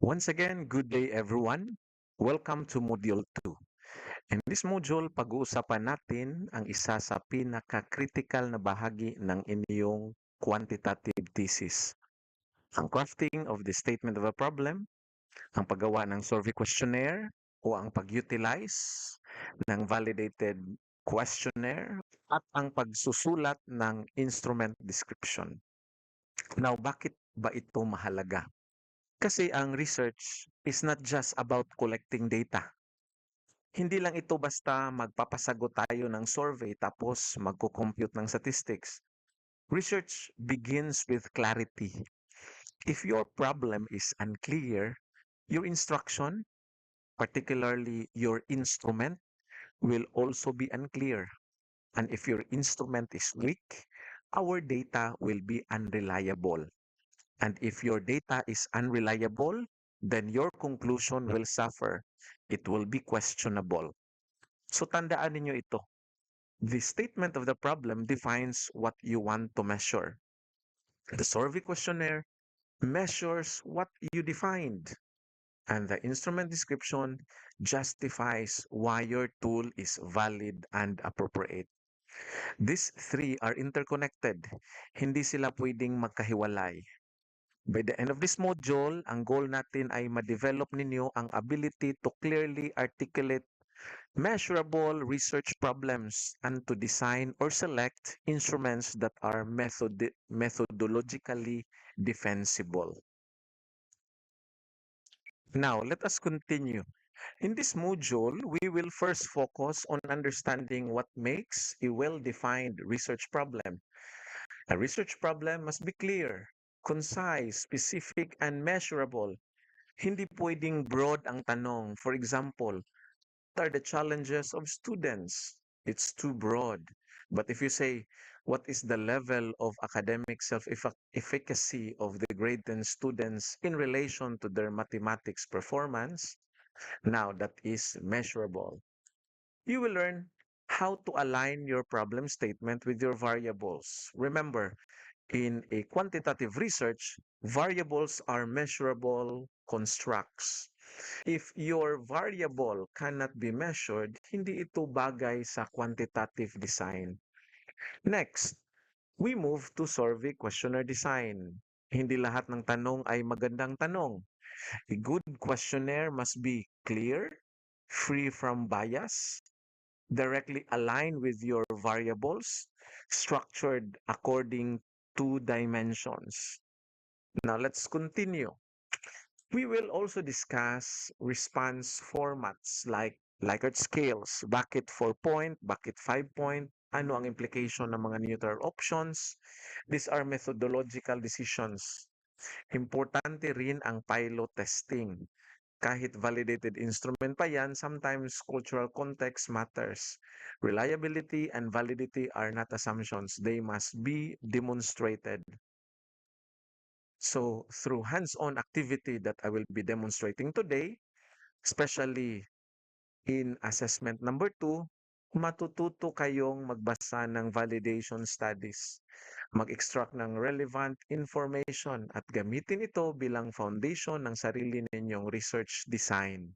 Once again, good day everyone. Welcome to Module 2. In this module, pag-uusapan natin ang isa sa pinaka-critical na bahagi ng inyong quantitative thesis. Ang crafting of the statement of a problem, ang paggawa ng survey questionnaire, o ang pag-utilize ng validated questionnaire, at ang pagsusulat ng instrument description. Now, bakit ba ito mahalaga? Kasi ang research is not just about collecting data. Hindi lang ito basta magpapasagot tayo ng survey tapos magko-compute ng statistics. Research begins with clarity. If your problem is unclear, your instruction, particularly your instrument, will also be unclear. And if your instrument is weak, our data will be unreliable. And if your data is unreliable, then your conclusion will suffer. It will be questionable. So tandaan ninyo ito. The statement of the problem defines what you want to measure. The survey questionnaire measures what you defined. And the instrument description justifies why your tool is valid and appropriate. These three are interconnected. Hindi sila pwedeng magkahiwalay. By the end of this module, ang goal natin ay ma-develop ninyo ang ability to clearly articulate measurable research problems and to design or select instruments that are methodologically defensible. Now, let us continue. In this module, we will first focus on understanding what makes a well-defined research problem. A research problem must be clear, concise, specific, and measurable. Hindi pwedeng broad ang tanong. For example, what are the challenges of students? It's too broad. But if you say, what is the level of academic self-efficacy of the grade 10 students in relation to their mathematics performance? Now that is measurable. You will learn how to align your problem statement with your variables. Remember, in a quantitative research, variables are measurable constructs. If your variable cannot be measured, hindi ito bagay sa quantitative design. Next, we move to survey questionnaire design. Hindi lahat ng tanong ay magandang tanong. A good questionnaire must be clear, free from bias, directly aligned with your variables, structured according to dimensions. Now let's continue. We will also discuss response formats like Likert scales, bucket 4-point, bucket 5-point, ano ang implication ng mga neutral options. These are methodological decisions. Importante rin ang pilot testing. Kahit validated instrument pa yan, sometimes cultural context matters. Reliability and validity are not assumptions. They must be demonstrated. So, through hands-on activity that I will be demonstrating today, especially in assessment number 2, matututo kayong magbasa ng validation studies, mag-extract ng relevant information at gamitin ito bilang foundation ng sarili ninyong research design.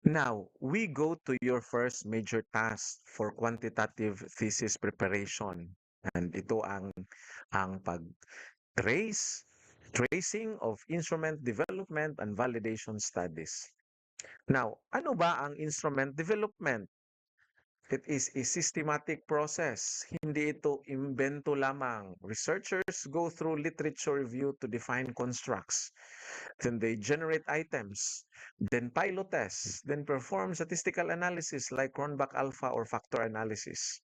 Now, we go to your first major task for quantitative thesis preparation. And ito ang tracing of instrument development and validation studies. Now, ano ba ang instrument development? It is a systematic process. Hindi ito imbento lamang. Researchers go through literature review to define constructs. Then they generate items, then pilot tests, then perform statistical analysis like Cronbach alpha or factor analysis.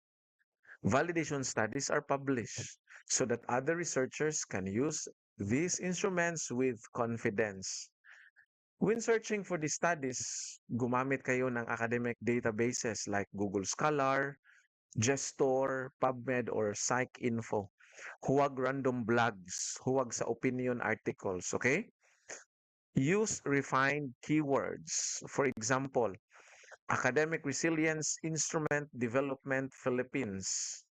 Validation studies are published so that other researchers can use these instruments with confidence. When searching for these studies, gumamit kayo ng academic databases like Google Scholar, Gestor, PubMed, or PsycInfo. Huwag random blogs, huwag sa opinion articles, okay? Use refined keywords. For example, Academic Resilience Instrument Development Philippines,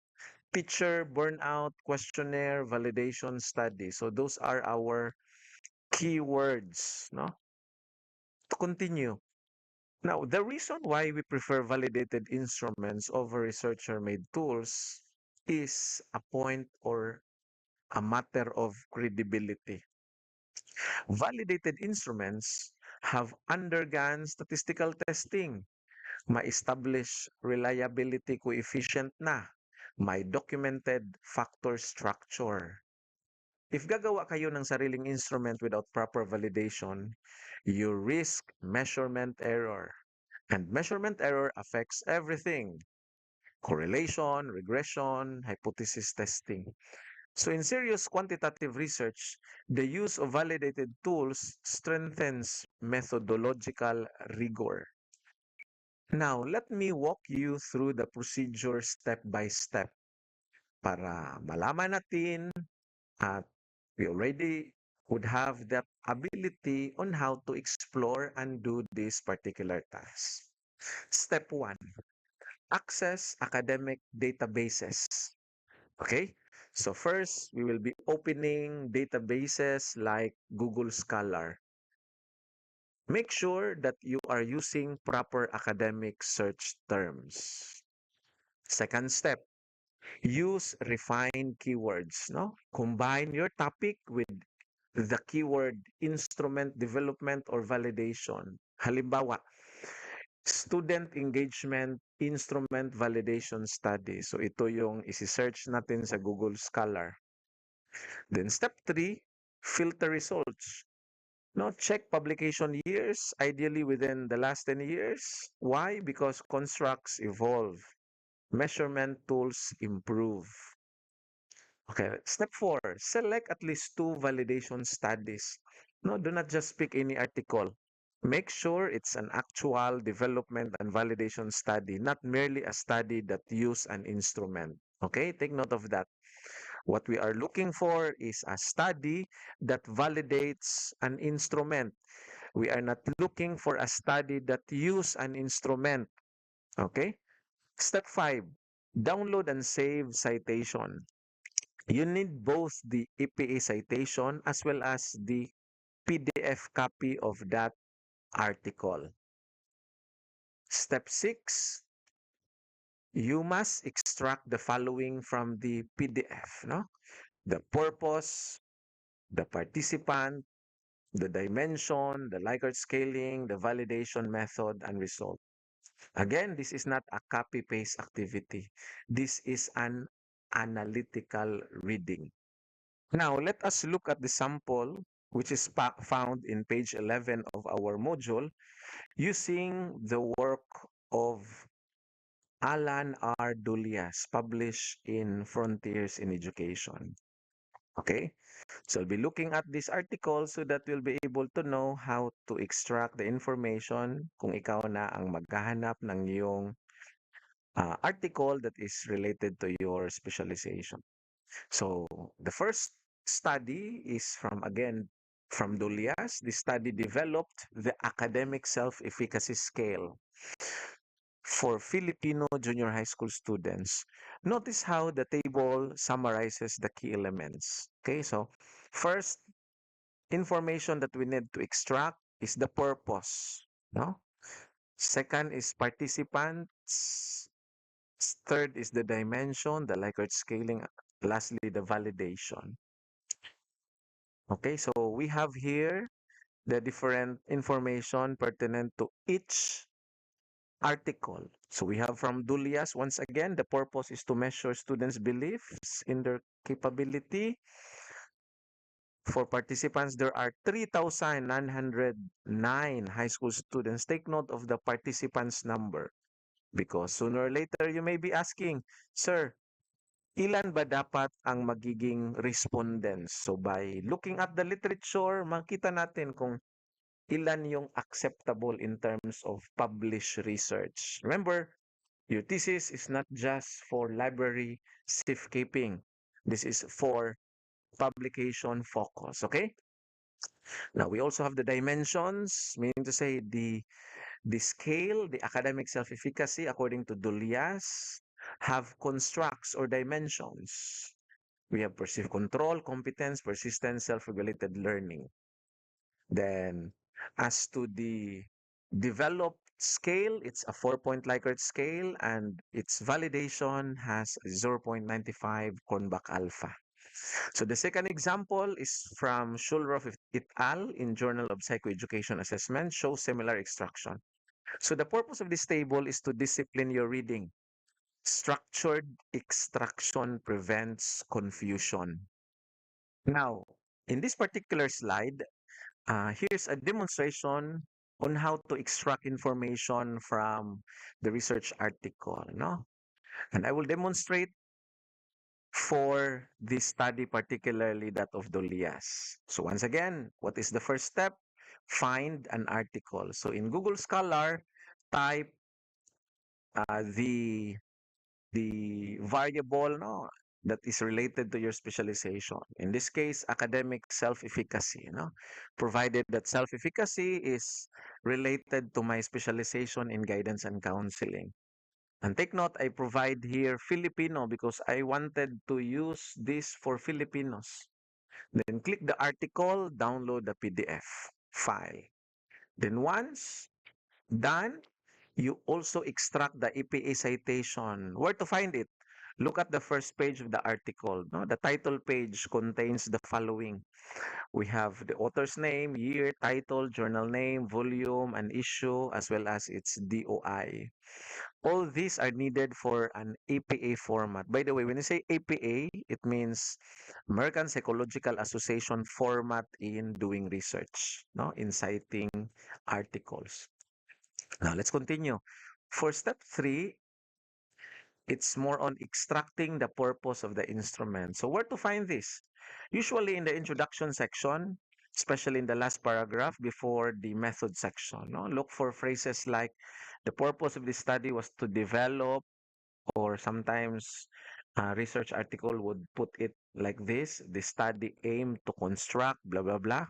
Teacher Burnout Questionnaire Validation Study. So those are our keywords, no? To continue. Now, the reason why we prefer validated instruments over researcher-made tools is a point or a matter of credibility. Validated instruments have undergone statistical testing, ma-establish reliability coefficient na, may documented factor structure. If gagawa kayo ng sariling instrument without proper validation, you risk measurement error. And measurement error affects everything. Correlation, regression, hypothesis testing. So in serious quantitative research, the use of validated tools strengthens methodological rigor. Now, let me walk you through the procedure step by step para malaman natin at we already would have that ability on how to explore and do this particular task. Step 1, access academic databases. Okay? So first, we will be opening databases like Google Scholar. Make sure that you are using proper academic search terms. Second step, use refined keywords. No? Combine your topic with the keyword instrument development or validation. Halimbawa, student engagement instrument validation study. So ito yung isi-search natin sa Google Scholar. Then step 3, filter results. No, check publication years, ideally within the last 10 years. Why? Because constructs evolve. Measurement tools improve. Okay, step 4, select at least 2 validation studies. No, do not just pick any article. Make sure it's an actual development and validation study, not merely a study that use an instrument. Okay, take note of that. What we are looking for is a study that validates an instrument. We are not looking for a study that use an instrument. Okay? Step 5, download and save citation. You need both the EPA citation as well as the PDF copy of that article. Step 6, you must extract the following from the PDF, no? The purpose, the participant, the dimension, the Likert scaling, the validation method, and result. Again, this is not a copy-paste activity. This is an analytical reading. Now, let us look at the sample, which is found in page 11 of our module, using the work of Alan R. Dulias, published in Frontiers in Education. Okay? So I'll be looking at this article so that we'll be able to know how to extract the information kung ikaw na ang maghahanap ng iyong article that is related to your specialization. So the first study is from Dulias. The study developed the academic self-efficacy scale for Filipino junior high school students. Notice how the table summarizes the key elements. Okay, so first information that we need to extract is the purpose. No? Second is participants. Third is the dimension, the Likert scaling. Lastly, the validation. Okay, so we have here the different information pertinent to each article. So we have from Dulias, once again, the purpose is to measure students' beliefs in their capability. For participants, there are 3,909 high school students. Take note of the participants' number because sooner or later you may be asking, Sir, ilan ba dapat ang magiging respondents? So by looking at the literature, makita natin kung ilan yung acceptable in terms of published research. Remember, your thesis is not just for library safekeeping. This is for publication focus, okay? Now, we also have the dimensions, meaning to say the scale, the academic self-efficacy, according to Dulias, have constructs or dimensions. We have perceived control, competence, persistence, self-regulated learning. Then, as to the developed scale, it's a 4-point Likert scale, and its validation has 0.95 Kornbach alpha. So the second example is from Shulroff et al. In Journal of Psychoeducation Assessment, shows similar extraction. So the purpose of this table is to discipline your reading. Structured extraction prevents confusion. Now, in this particular slide, here's a demonstration on how to extract information from the research article, no? And I will demonstrate for this study, particularly that of Dolias. So once again, what is the first step? Find an article. So in Google Scholar, type the variable, no, that is related to your specialization. In this case, academic self-efficacy, no, provided that self-efficacy is related to my specialization in guidance and counseling. And take note, I provide here Filipino because I wanted to use this for Filipinos. Then click the article, download the PDF file. Then once done, you also extract the EPA citation. Where to find it? Look at the first page of the article. No? The title page contains the following. We have the author's name, year, title, journal name, volume, and issue, as well as its DOI. All these are needed for an APA format. By the way, when you say APA, it means American Psychological Association format in doing research, no? In citing articles. Now, let's continue. For step 3, it's more on extracting the purpose of the instrument. So where to find this? Usually in the introduction section, especially in the last paragraph before the method section. No? Look for phrases like the purpose of this study was to develop, or sometimes a research article would put it like this: the study aimed to construct, blah, blah, blah.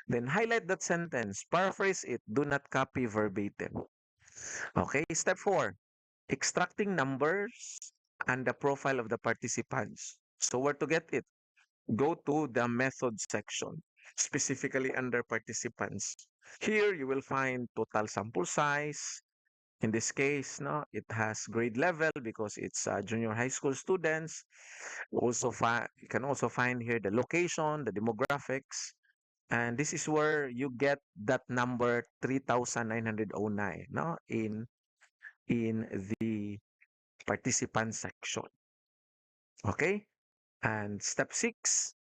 Then highlight that sentence, paraphrase it, do not copy verbatim. Okay, step 4, extracting numbers and the profile of the participants. So where to get it? Go to the method section, specifically under participants. Here you will find total sample size. In this case, no, it has grade level because it's junior high school students. You can also find here the location, the demographics, and this is where you get that number 3,909, no, in the participant section. Okay? And step 6,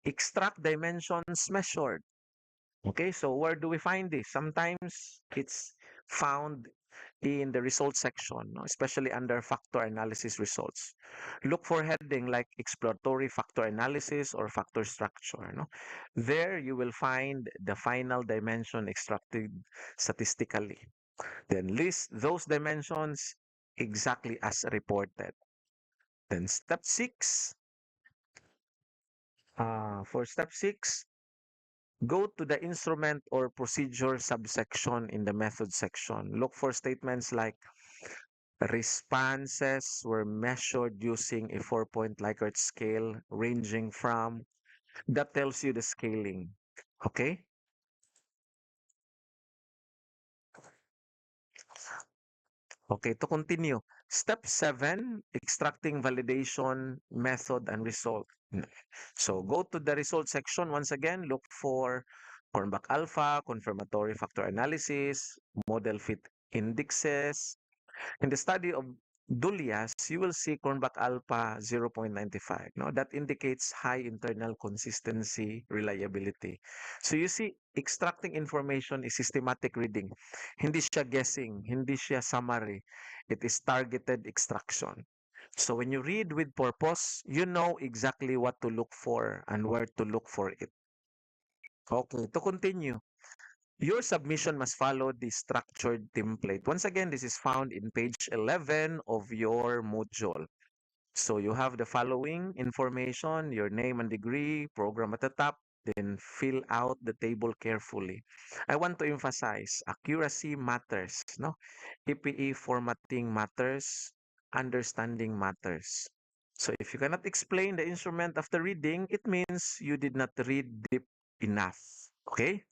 extract dimensions measured. Okay, so where do we find this? Sometimes it's found in the results section, no? Especially under factor analysis results. Look for heading like exploratory factor analysis or factor structure. No? There you will find the final dimension extracted statistically. Then list those dimensions exactly as reported. Then for step 6, go to the instrument or procedure subsection in the method section. Look for statements like responses were measured using a 4-point Likert scale ranging from, that tells you the scaling. Okay? Okay, to continue. Step 7, extracting validation, method, and result. So go to the result section. Once again, look for Kornbach alpha, confirmatory factor analysis, model fit indexes. In the study of Dullias, you will see Kornbach alpha 0.95. No, that indicates high internal consistency, reliability. So you see, extracting information is systematic reading. Hindi siya guessing, hindi siya summary. It is targeted extraction. So when you read with purpose, you know exactly what to look for and where to look for it. Okay, to continue. Your submission must follow the structured template. Once again, this is found in page 11 of your module. So you have the following information, your name and degree, program at the top, then fill out the table carefully. I want to emphasize accuracy matters, no? EPE formatting matters, understanding matters. So if you cannot explain the instrument after reading, it means you did not read deep enough. Okay?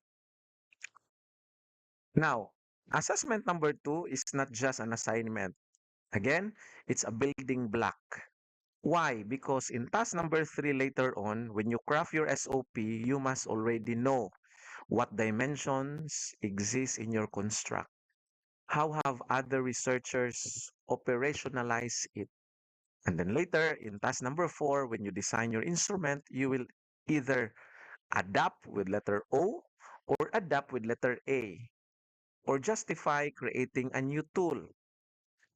Now, assessment number two is not just an assignment. Again, it's a building block. Why? Because in task number three later on, when you craft your SOP, you must already know what dimensions exist in your construct. How have other researchers operationalized it? And then later, in task number four, when you design your instrument, you will either adapt with letter O or adapt with letter A or justify creating a new tool.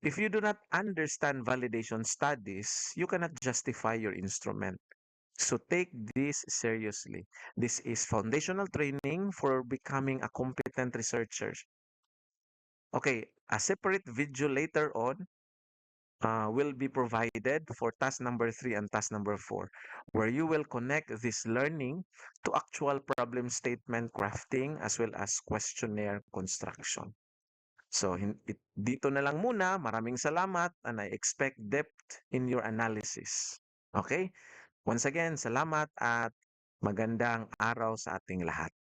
If you do not understand validation studies, you cannot justify your instrument. So take this seriously. This is foundational training for becoming a competent researcher. Okay, a separate video later on will be provided for task number three and task number four, where you will connect this learning to actual problem statement crafting as well as questionnaire construction. So, dito na lang muna. Maraming salamat and I expect depth in your analysis. Okay? Once again, salamat at magandang araw sa ating lahat.